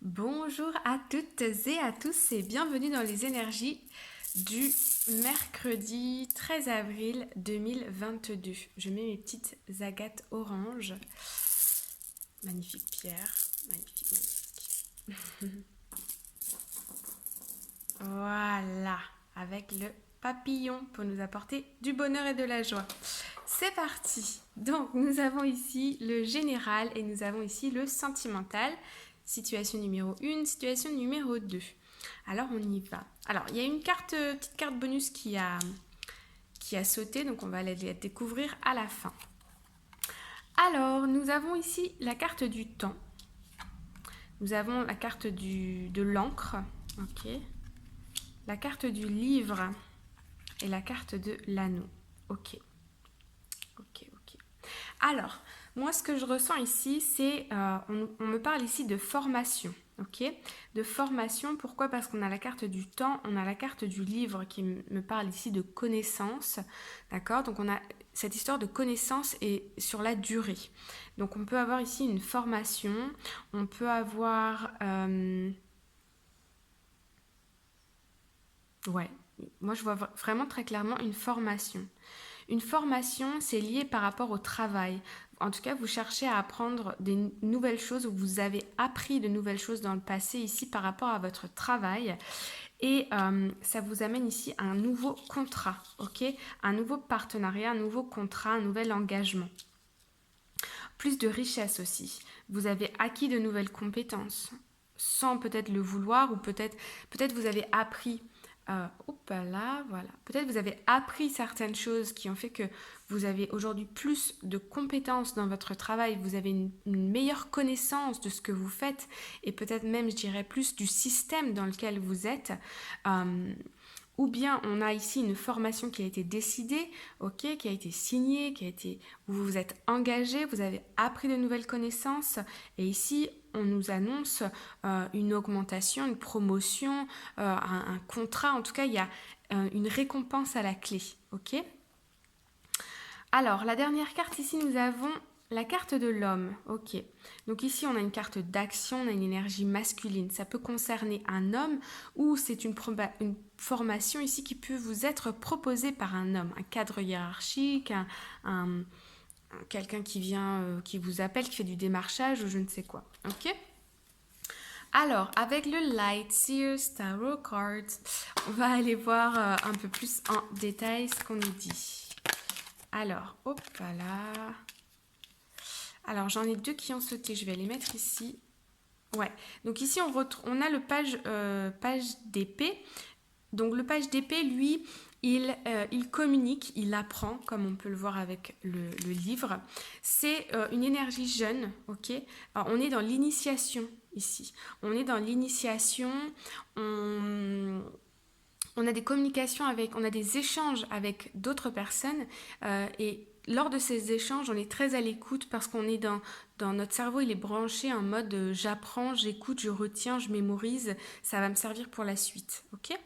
Bonjour à toutes et à tous et bienvenue dans les énergies du mercredi 13 avril 2022. Je mets mes petites agates orange. Magnifique pierre, magnifique. Voilà, avec le papillon pour nous apporter du bonheur et de la joie. C'est parti. Donc nous avons ici le général et nous avons ici le sentimental. Situation numéro 1, situation numéro 2. Alors on y va. Alors il y a une petite carte bonus qui a sauté, donc on va la découvrir à la fin. Alors nous avons ici la carte du temps. Nous avons la carte de l'encre, ok, la carte du livre et la carte de l'anneau. Ok. Alors, moi, ce que je ressens ici, c'est, on me parle ici de formation, ok? De formation, pourquoi? Parce qu'on a la carte du temps, on a la carte du livre qui me parle ici de connaissance, d'accord? Donc, on a cette histoire de connaissance et sur la durée. Donc, on peut avoir ici une formation, on peut avoir... ouais, moi, je vois vraiment très clairement une formation. Une formation, c'est lié par rapport au travail. En tout cas, vous cherchez à apprendre des nouvelles choses ou vous avez appris de nouvelles choses dans le passé ici par rapport à votre travail. Et ça vous amène ici à un nouveau contrat, ok? Un nouveau partenariat, un nouveau contrat, un nouvel engagement. Plus de richesse aussi. Vous avez acquis de nouvelles compétences sans peut-être le vouloir ou peut-être vous avez appris voilà. Peut-être vous avez appris certaines choses qui ont fait que vous avez aujourd'hui plus de compétences dans votre travail, vous avez une meilleure connaissance de ce que vous faites et peut-être même, je dirais, plus du système dans lequel vous êtes. Ou bien on a ici une formation qui a été décidée, ok, qui a été signée, où vous vous êtes engagé, vous avez appris de nouvelles connaissances et ici on nous annonce une augmentation, une promotion, un contrat, en tout cas il y a une récompense à la clé, ok. Alors la dernière carte ici nous avons la carte de l'homme, ok. Donc ici on a une carte d'action, on a une énergie masculine. Ça peut concerner un homme ou c'est une formation ici qui peut vous être proposée par un homme, un cadre hiérarchique, quelqu'un qui vient, qui vous appelle, qui fait du démarchage ou je ne sais quoi, ok. Alors, avec le Light Seer Tarot Cards, on va aller voir un peu plus en détail ce qu'on nous dit. Alors, hop là. Alors, j'en ai deux qui ont sauté. Je vais les mettre ici. Ouais. Donc ici, on a le page d'épée. Donc le page d'épée, lui, il communique, il apprend, comme on peut le voir avec le livre. C'est une énergie jeune, ok. Alors, on est dans l'initiation ici. On est dans l'initiation. On a des communications on a des échanges avec d'autres personnes et lors de ces échanges, on est très à l'écoute parce qu'on est dans notre cerveau, il est branché en mode j'apprends, j'écoute, je retiens, je mémorise, ça va me servir pour la suite, ok.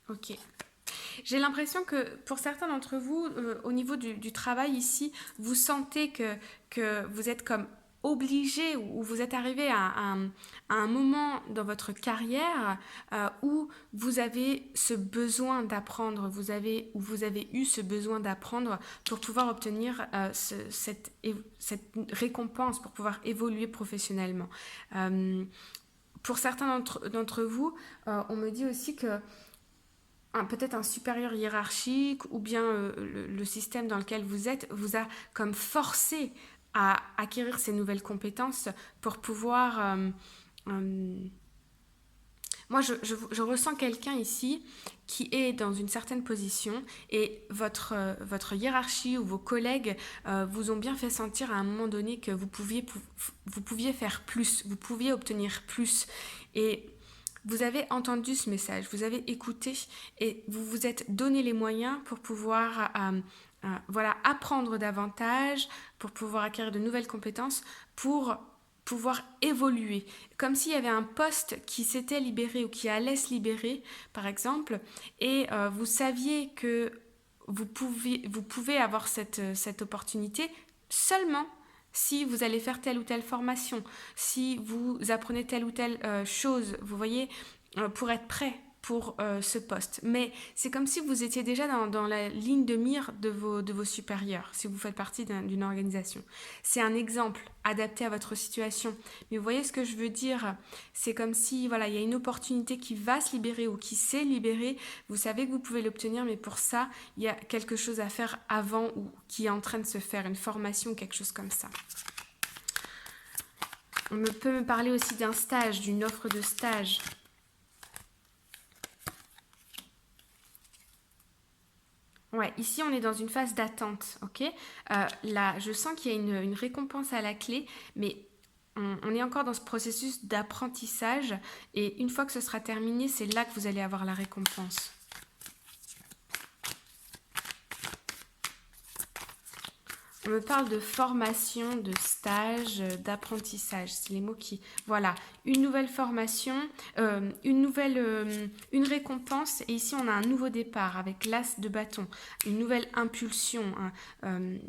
Ok. J'ai l'impression que pour certains d'entre vous, au niveau du travail ici, vous sentez que vous êtes comme obligé ou vous êtes arrivé à un moment dans votre carrière où vous avez ce besoin d'apprendre, vous avez eu ce besoin d'apprendre pour pouvoir obtenir cette récompense, pour pouvoir évoluer professionnellement. Pour certains d'entre vous, on me dit aussi que peut-être un supérieur hiérarchique ou bien le système dans lequel vous êtes vous a comme forcé à acquérir ces nouvelles compétences pour pouvoir... moi, je ressens quelqu'un ici qui est dans une certaine position et votre hiérarchie ou vos collègues vous ont bien fait sentir à un moment donné que vous pouviez faire plus, vous pouviez obtenir plus. Et vous avez entendu ce message, vous avez écouté et vous vous êtes donné les moyens pour pouvoir voilà, apprendre davantage, pour pouvoir acquérir de nouvelles compétences, pour pouvoir évoluer. Comme s'il y avait un poste qui s'était libéré ou qui allait se libérer, par exemple, et vous saviez que vous pouvez avoir cette opportunité seulement si vous allez faire telle ou telle formation, si vous apprenez telle ou telle chose, vous voyez, pour être prêt pour ce poste. Mais c'est comme si vous étiez déjà dans la ligne de mire de vos supérieurs, si vous faites partie d'une organisation. C'est un exemple adapté à votre situation. Mais vous voyez ce que je veux dire? C'est comme si, voilà, il y a une opportunité qui va se libérer ou qui s'est libérée. Vous savez que vous pouvez l'obtenir, mais pour ça, il y a quelque chose à faire avant ou qui est en train de se faire, une formation ou quelque chose comme ça. On peut me parler aussi d'un stage, d'une offre de stage. Ouais, ici on est dans une phase d'attente, ok? Là, je sens qu'il y a une récompense à la clé, mais on est encore dans ce processus d'apprentissage et une fois que ce sera terminé, c'est là que vous allez avoir la récompense. On me parle de formation, de stage, d'apprentissage. C'est les mots qui... Voilà, une nouvelle formation, une récompense. Et ici, on a un nouveau départ avec l'as de bâton, une nouvelle impulsion. Il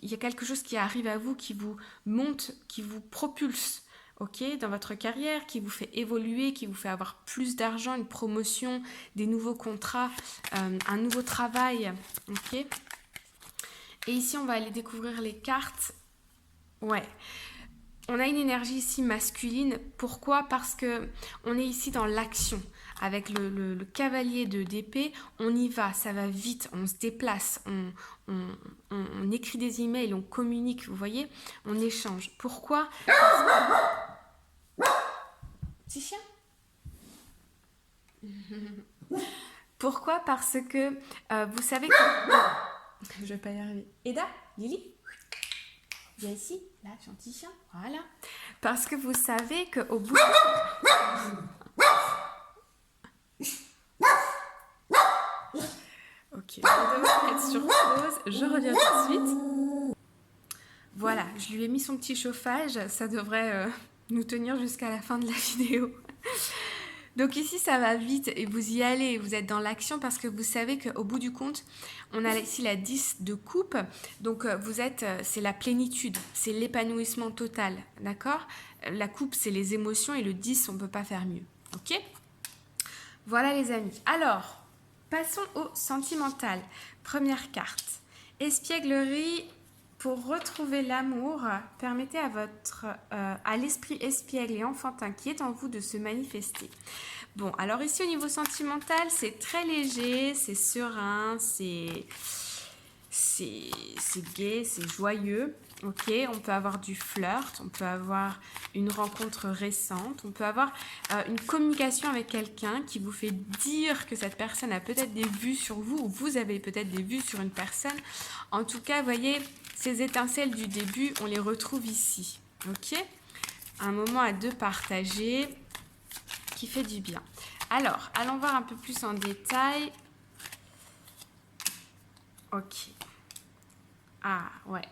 y a quelque chose qui arrive à vous, qui vous monte, qui vous propulse. Ok, dans votre carrière, qui vous fait évoluer, qui vous fait avoir plus d'argent, une promotion, des nouveaux contrats, un nouveau travail. Ok. Et ici, on va aller découvrir les cartes. Ouais. On a une énergie ici masculine. Pourquoi? Parce que on est ici dans l'action. Avec le cavalier d'épée, on y va, ça va vite, on se déplace, on écrit des emails, on communique, vous voyez, on échange. Pourquoi? Petit chien. Pourquoi? Parce que vous savez que... Je vais pas y arriver. Eda, Lily, viens ici. Là, gentil chien. Voilà. Parce que vous savez qu'au bout... Ok, je vais mettre sur pause. Je reviens tout de suite. Voilà, je lui ai mis son petit chauffage. Ça devrait nous tenir jusqu'à la fin de la vidéo. Donc ici, ça va vite et vous y allez, vous êtes dans l'action parce que vous savez qu'au bout du compte, on a ici la 10 de coupe. Donc vous êtes, c'est la plénitude, c'est l'épanouissement total, d'accord? La coupe, c'est les émotions et le 10, on ne peut pas faire mieux, ok? Voilà les amis. Alors, passons au sentimental. Première carte. Espièglerie. Pour retrouver l'amour, permettez à l'esprit espiègle et enfantin qui est en vous de se manifester. Bon, alors ici au niveau sentimental, c'est très léger, c'est serein, c'est gai, c'est joyeux. Ok, on peut avoir du flirt, on peut avoir une rencontre récente, on peut avoir une communication avec quelqu'un qui vous fait dire que cette personne a peut-être des vues sur vous ou vous avez peut-être des vues sur une personne. En tout cas, voyez, ces étincelles du début, on les retrouve ici. Ok, un moment à deux partagé qui fait du bien. Alors, allons voir un peu plus en détail. Ok. Ah, ouais.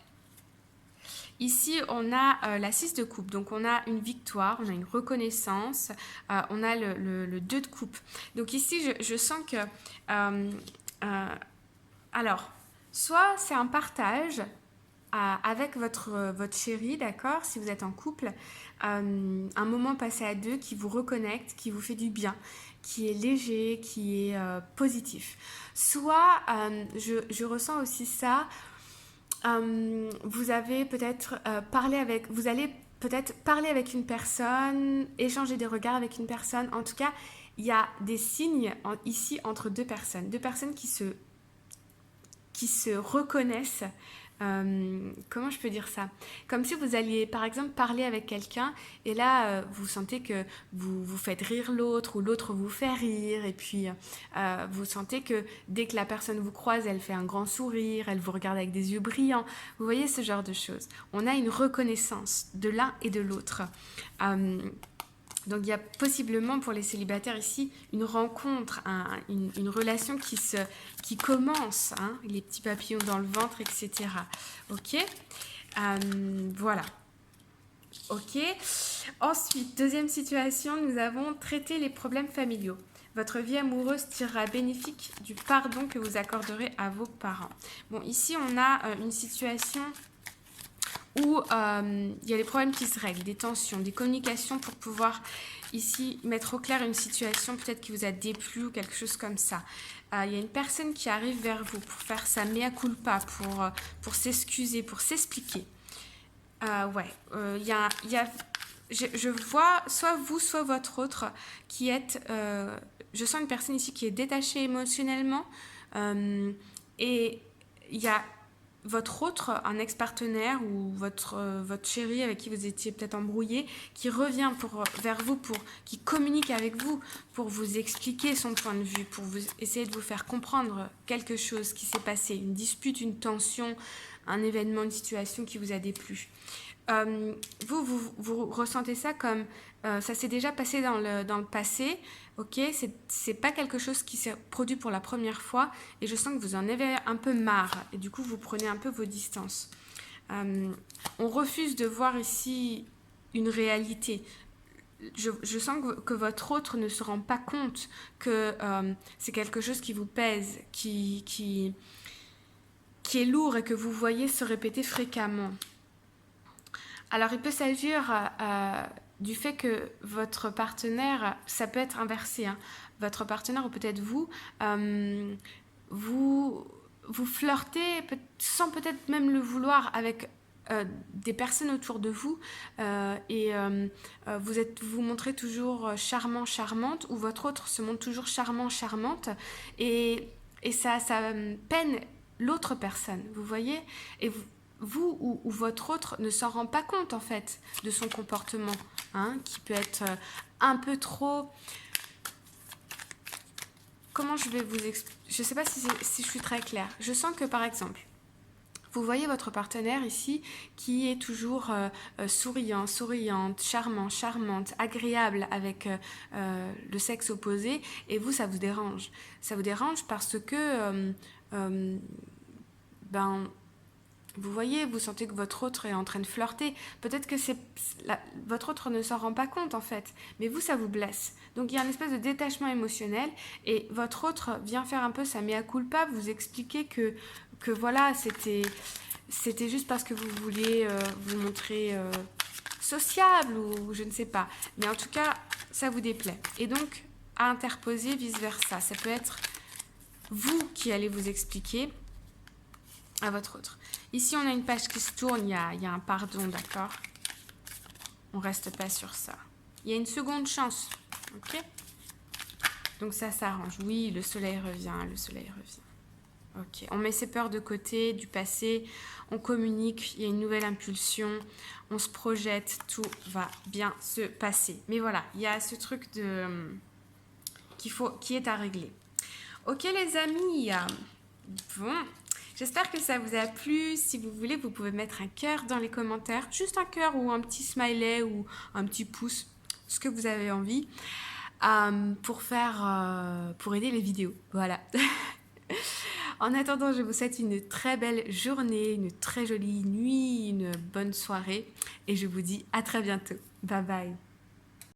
Ici, on a la 6 de coupe, donc on a une victoire, on a une reconnaissance, on a le 2 de coupe. Donc ici, je sens que... alors, soit c'est un partage avec votre chéri, d'accord, si vous êtes en couple, un moment passé à deux qui vous reconnecte, qui vous fait du bien, qui est léger, qui est positif. Soit, je ressens aussi ça... vous avez peut-être vous allez peut-être parler avec une personne, échanger des regards avec une personne. En tout cas, il y a des signes ici entre deux personnes qui se reconnaissent. Comment je peux dire ça? Comme si vous alliez par exemple parler avec quelqu'un et là vous sentez que vous faites rire l'autre ou l'autre vous fait rire et puis vous sentez que dès que la personne vous croise, elle fait un grand sourire, elle vous regarde avec des yeux brillants. Vous voyez ce genre de choses. On a une reconnaissance de l'un et de l'autre. Donc il y a possiblement pour les célibataires ici une rencontre, une relation qui commence, hein, les petits papillons dans le ventre, etc. Ok, voilà. Ok. Ensuite, deuxième situation, nous avons traité les problèmes familiaux. Votre vie amoureuse tirera bénéfique du pardon que vous accorderez à vos parents. Bon, ici, on a une situation où il y a des problèmes qui se règlent, des tensions, des communications pour pouvoir ici mettre au clair une situation peut-être qui vous a déplu ou quelque chose comme ça. Il y a une personne qui arrive vers vous pour faire sa mea culpa, pour s'excuser, pour s'expliquer. Je vois soit vous, soit votre autre qui êtes... je sens une personne ici qui est détachée émotionnellement et il y a votre autre, un ex-partenaire ou votre chéri avec qui vous étiez peut-être embrouillé, qui revient vers vous, qui communique avec vous pour vous expliquer son point de vue, pour essayer de vous faire comprendre quelque chose qui s'est passé, une dispute, une tension, un événement, une situation qui vous a déplu. Vous ressentez ça comme ça s'est déjà passé dans le passé, ok, c'est pas quelque chose qui s'est produit pour la première fois et je sens que vous en avez un peu marre et du coup vous prenez un peu vos distances. On refuse de voir ici une réalité. Je sens que votre autre ne se rend pas compte que c'est quelque chose qui vous pèse, qui est lourd et que vous voyez se répéter fréquemment. Alors, il peut s'agir du fait que votre partenaire, ça peut être inversé, hein, votre partenaire ou peut-être vous, vous flirtez sans peut-être même le vouloir avec des personnes autour de vous vous montrez toujours charmant, charmante, ou votre autre se montre toujours charmant, charmante, et ça peine l'autre personne, vous voyez, et vous ou votre autre ne s'en rend pas compte en fait de son comportement, hein, qui peut être un peu trop... Comment je vais vous expliquer? Je ne sais pas si je suis très claire. Je sens que par exemple, vous voyez votre partenaire ici qui est toujours souriant, souriante, charmant, charmante, agréable avec le sexe opposé, et vous, ça vous dérange. Ça vous dérange parce que vous voyez, vous sentez que votre autre est en train de flirter. Peut-être que votre autre ne s'en rend pas compte en fait, mais vous, ça vous blesse. Donc il y a une espèce de détachement émotionnel et votre autre vient faire un peu sa mea culpa, vous expliquer que voilà, c'était juste parce que vous vouliez vous montrer sociable ou je ne sais pas. Mais en tout cas, ça vous déplaît. Et donc, à interposer vice-versa. Ça peut être vous qui allez vous expliquer à votre autre. Ici, on a une page qui se tourne, il y a un pardon, d'accord? On reste pas sur ça. Il y a une seconde chance, ok? Donc ça s'arrange. Oui, le soleil revient, le soleil revient. Ok, on met ses peurs de côté, du passé, on communique, il y a une nouvelle impulsion, on se projette, tout va bien se passer. Mais voilà, il y a ce truc qui est à régler. Ok les amis, bon... J'espère que ça vous a plu. Si vous voulez, vous pouvez mettre un cœur dans les commentaires. Juste un cœur ou un petit smiley ou un petit pouce, ce que vous avez envie, pour aider les vidéos. Voilà. En attendant, je vous souhaite une très belle journée, une très jolie nuit, une bonne soirée. Et je vous dis à très bientôt. Bye bye.